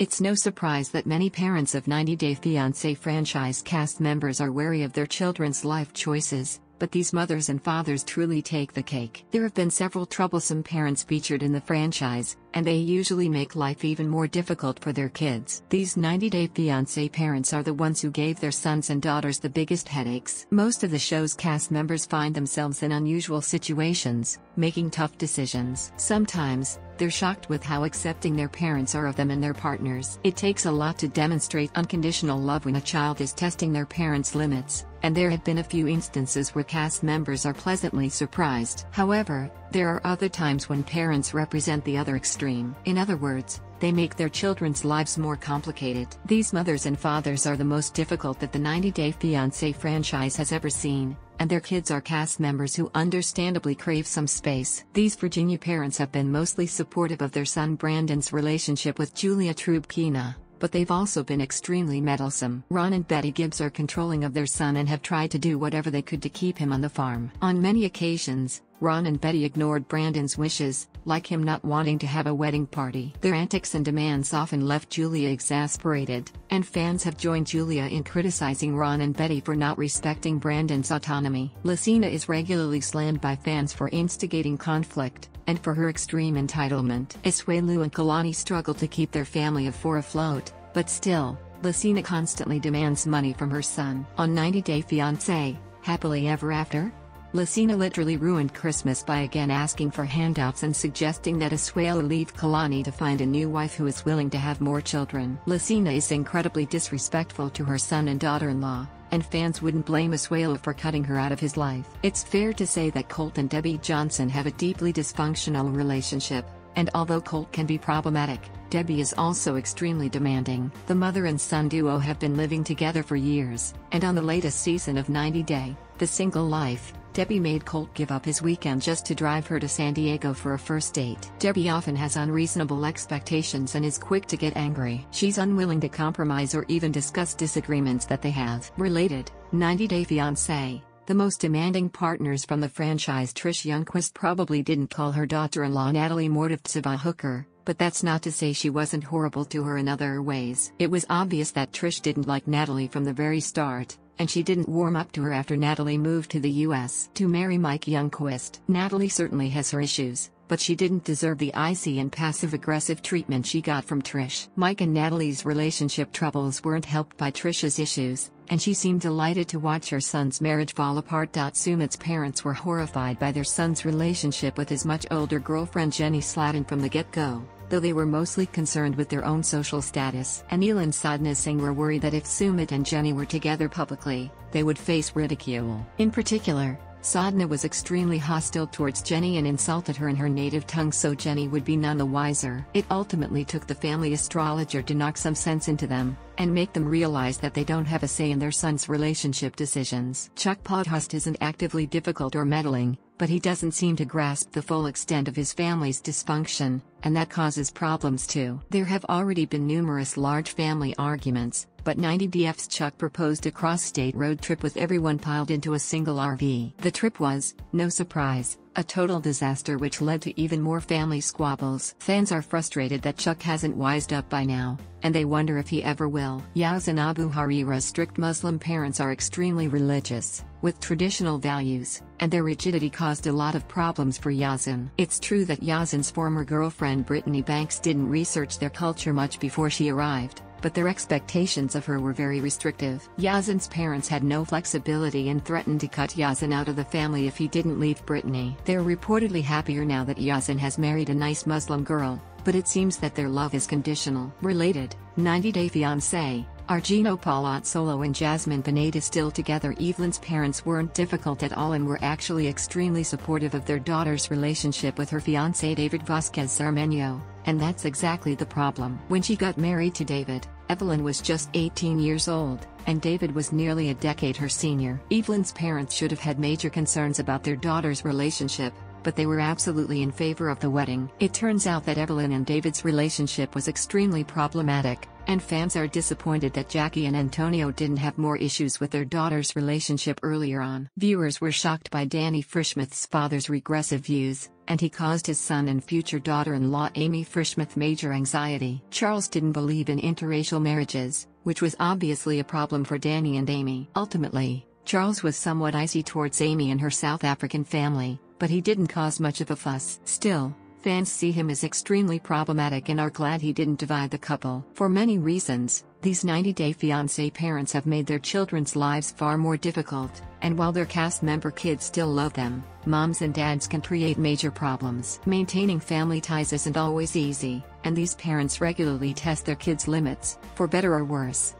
It's no surprise that many parents of 90 Day Fiancé franchise cast members are wary of their children's life choices, but these mothers and fathers truly take the cake. There have been several troublesome parents featured in the franchise, and they usually make life even more difficult for their kids. These 90 Day Fiancé parents are the ones who gave their sons and daughters the biggest headaches. Most of the show's cast members find themselves in unusual situations, making tough decisions. Sometimes, they're shocked with how accepting their parents are of them and their partners. It takes a lot to demonstrate unconditional love when a child is testing their parents' limits, and there have been a few instances where cast members are pleasantly surprised. However, there are other times when parents represent the other extreme. In other words, they make their children's lives more complicated. These mothers and fathers are the most difficult that the 90 Day Fiancé franchise has ever seen, and their kids are cast members who understandably crave some space. These Virginia parents have been mostly supportive of their son Brandon's relationship with Julia Trubkina, but they've also been extremely meddlesome. Ron and Betty Gibbs are controlling of their son and have tried to do whatever they could to keep him on the farm. On many occasions, Ron and Betty ignored Brandon's wishes, like him not wanting to have a wedding party. Their antics and demands often left Julia exasperated, and fans have joined Julia in criticizing Ron and Betty for not respecting Brandon's autonomy. Lucina is regularly slammed by fans for instigating conflict, and for her extreme entitlement. Asuelu and Kalani struggle to keep their family of four afloat, but still, Lucina constantly demands money from her son. On 90 Day Fiancé, Happily Ever After, Lucina literally ruined Christmas by again asking for handouts and suggesting that Asuelu leave Kalani to find a new wife who is willing to have more children. Lucina is incredibly disrespectful to her son and daughter-in-law, and fans wouldn't blame Asuelu for cutting her out of his life. It's fair to say that Colt and Debbie Johnson have a deeply dysfunctional relationship, and although Colt can be problematic, Debbie is also extremely demanding. The mother and son duo have been living together for years, and on the latest season of 90 Day, The Single Life, Debbie made Colt give up his weekend just to drive her to San Diego for a first date. Debbie often has unreasonable expectations and is quick to get angry. She's unwilling to compromise or even discuss disagreements that they have. Related, 90 Day Fiancé. The most demanding partners from the franchise Trish Youngquist probably didn't call her daughter-in-law Natalie Mordovtseva a hooker, but that's not to say she wasn't horrible to her in other ways. It was obvious that Trish didn't like Natalie from the very start, and she didn't warm up to her after Natalie moved to the US to marry Mike Youngquist. Natalie certainly has her issues, but she didn't deserve the icy and passive-aggressive treatment she got from Trish. Mike and Natalie's relationship troubles weren't helped by Trish's issues, and she seemed delighted to watch her son's marriage fall apart. Sumit's parents were horrified by their son's relationship with his much older girlfriend Jenny Slatton from the get-go, though they were mostly concerned with their own social status. Anil and Sadhna Singh were worried that if Sumit and Jenny were together publicly, they would face ridicule. In particular, Sadhna was extremely hostile towards Jenny and insulted her in her native tongue, so Jenny would be none the wiser. It ultimately took the family astrologer to knock some sense into them, and make them realize that they don't have a say in their son's relationship decisions. Chuck Podhust isn't actively difficult or meddling, but he doesn't seem to grasp the full extent of his family's dysfunction, and that causes problems too. There have already been numerous large family arguments, but 90DF's Chuck proposed a cross-state road trip with everyone piled into a single RV. The trip was, no surprise, a total disaster which led to even more family squabbles. Fans are frustrated that Chuck hasn't wised up by now, and they wonder if he ever will. Yaz and Abu Harira's strict Muslim parents are extremely religious, with traditional values, and their rigidity caused a lot of problems for Yazan. It's true that Yazan's former girlfriend Brittany Banks didn't research their culture much before she arrived, but their expectations of her were very restrictive. Yazan's parents had no flexibility and threatened to cut Yazan out of the family if he didn't leave Brittany. They're reportedly happier now that Yazan has married a nice Muslim girl, but it seems that their love is conditional. Related, 90 Day Fiancé. Argino Palazzolo and Jasmine Benet still together. Evelyn's parents weren't difficult at all and were actually extremely supportive of their daughter's relationship with her fiancé David Vasquez Sarmenio, and that's exactly the problem. When she got married to David, Evelyn was just 18 years old, and David was nearly a decade her senior. Evelyn's parents should have had major concerns about their daughter's relationship, but they were absolutely in favor of the wedding. It turns out that Evelyn and David's relationship was extremely problematic, And fans are disappointed that Jackie and Antonio didn't have more issues with their daughter's relationship earlier on. Viewers were shocked by Danny Frischmuth's father's regressive views, and he caused his son and future daughter-in-law Amy Frischmuth major anxiety. Charles didn't believe in interracial marriages, which was obviously a problem for Danny and Amy. Ultimately, Charles was somewhat icy towards Amy and her South African family, but he didn't cause much of a fuss. Still, fans see him as extremely problematic and are glad he didn't divide the couple. For many reasons, these 90-Day Fiancé parents have made their children's lives far more difficult, and while their cast member kids still love them, moms and dads can create major problems. Maintaining family ties isn't always easy, and these parents regularly test their kids' limits, for better or worse.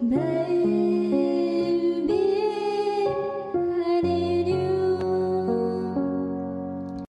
Baby